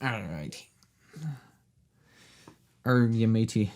All right. Yeah, matey.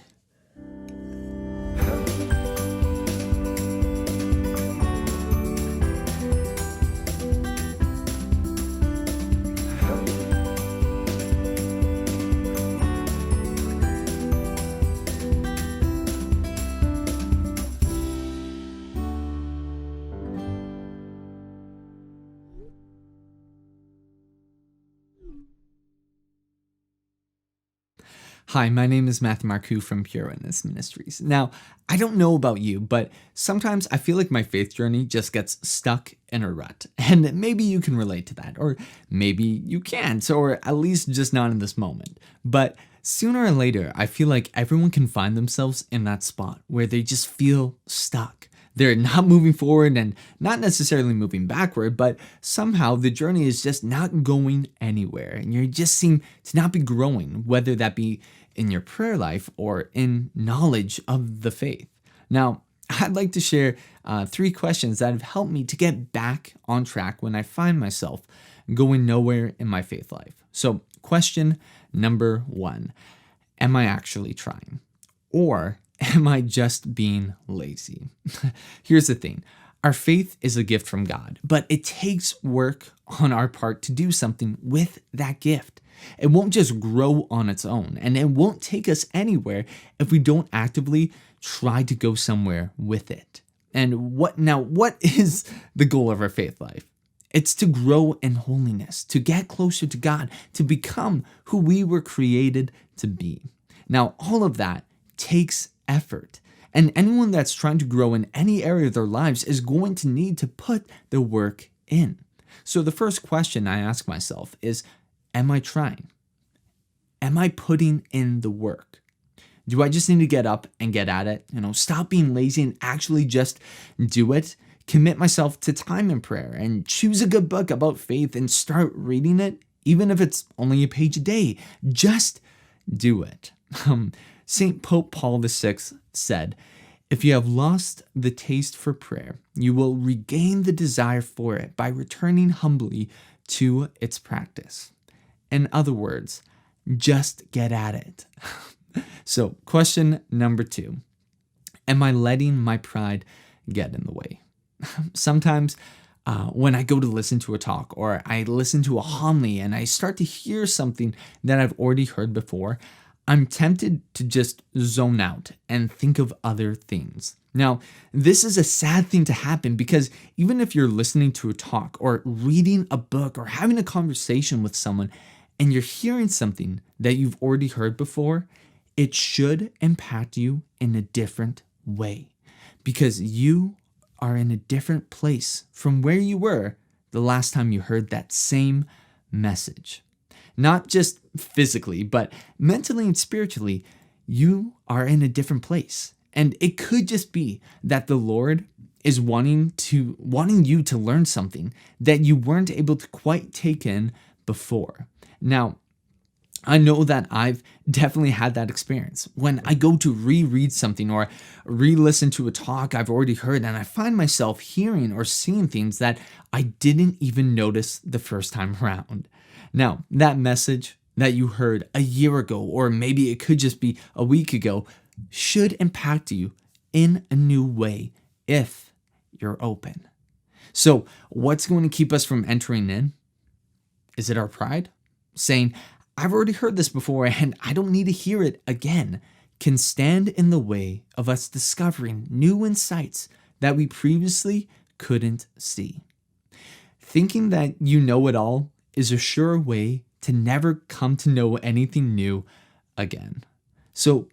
Hi, my name is Matthew Marcoux from Pure Witness Ministries. Now, I don't know about you, but sometimes I feel like my faith journey just gets stuck in a rut. And maybe you can relate to that, or maybe you can't, or at least just not in this moment. But sooner or later, I feel like everyone can find themselves in that spot where they just feel stuck. They're not moving forward and not necessarily moving backward, but somehow the journey is just not going anywhere. And you just seem to not be growing, whether that be in your prayer life or in knowledge of the faith. Now, I'd like to share 3 questions that have helped me to get back on track when I find myself going nowhere in my faith life. So, question number 1, am I actually trying? Or am I just being lazy? Here's the thing. Our faith is a gift from God, but it takes work on our part to do something with that gift. It won't just grow on its own, and it won't take us anywhere if we don't actively try to go somewhere with it. And what is the goal of our faith life? It's to grow in holiness, to get closer to God, to become who we were created to be. Now, all of that takes effort. And anyone that's trying to grow in any area of their lives is going to need to put the work in. So the first question I ask myself is, am I trying? Am I putting in the work? Do I just need to get up and get at it? Stop being lazy and actually just do it. Commit myself to time in prayer and choose a good book about faith and start reading it, even if it's only a page a day. Just do it. St. Pope Paul VI said, if you have lost the taste for prayer, you will regain the desire for it by returning humbly to its practice. In other words, just get at it. So, question number 2, am I letting my pride get in the way? Sometimes when I go to listen to a talk or I listen to a homily and I start to hear something that I've already heard before, I'm tempted to just zone out and think of other things. Now, this is a sad thing to happen because even if you're listening to a talk or reading a book or having a conversation with someone and you're hearing something that you've already heard before, it should impact you in a different way because you are in a different place from where you were the last time you heard that same message. Not just physically, but mentally and spiritually, you are in a different place. And it could just be that the Lord is wanting you to learn something that you weren't able to quite take in before. Now, I know that I've definitely had that experience. When I go to reread something or re-listen to a talk I've already heard, and I find myself hearing or seeing things that I didn't even notice the first time around. Now, that message that you heard a year ago, or maybe it could just be a week ago, should impact you in a new way if you're open. So, what's going to keep us from entering in? Is it our pride? Saying, I've already heard this before and I don't need to hear it again, can stand in the way of us discovering new insights that we previously couldn't see. Thinking that you know it all is a sure way to never come to know anything new again. So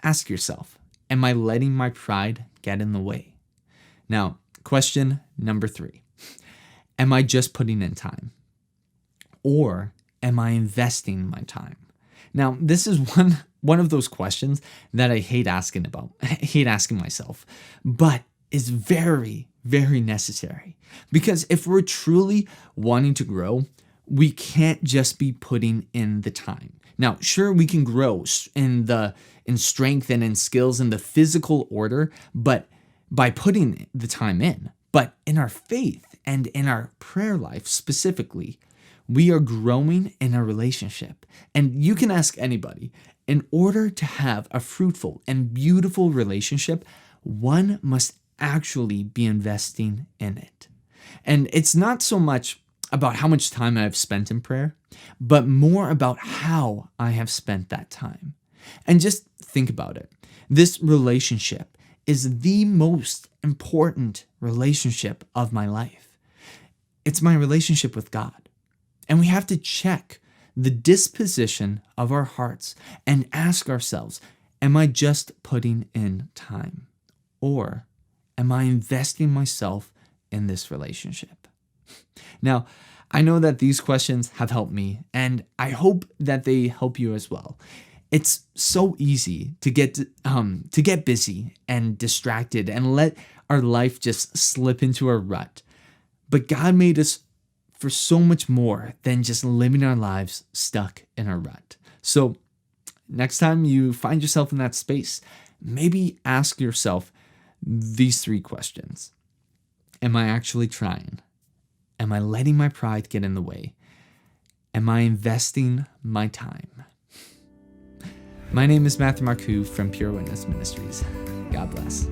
ask yourself, am I letting my pride get in the way? Now, question number 3, am I just putting in time? Or am I investing my time? Now, this is one of those questions that I hate asking myself, but is very, very necessary. Because if we're truly wanting to grow, we can't just be putting in the time. Now, sure, we can grow in strength and in skills in the physical order, but by putting the time in. But in our faith and in our prayer life specifically, we are growing in our relationship. And you can ask anybody, in order to have a fruitful and beautiful relationship, one must actually be investing in it. And it's not so much about how much time I've spent in prayer, but more about how I have spent that time. And just think about it. This relationship is the most important relationship of my life. It's my relationship with God. And we have to check the disposition of our hearts and ask ourselves, am I just putting in time? Or am I investing myself in this relationship? Now, I know that these questions have helped me, and I hope that they help you as well. It's so easy to get busy and distracted and let our life just slip into a rut. But God made us for so much more than just living our lives stuck in a rut. So next time you find yourself in that space, maybe ask yourself these 3 questions. Am I actually trying? Am I letting my pride get in the way? Am I investing my time? My name is Matthew Marcoux from Pure Witness Ministries. God bless.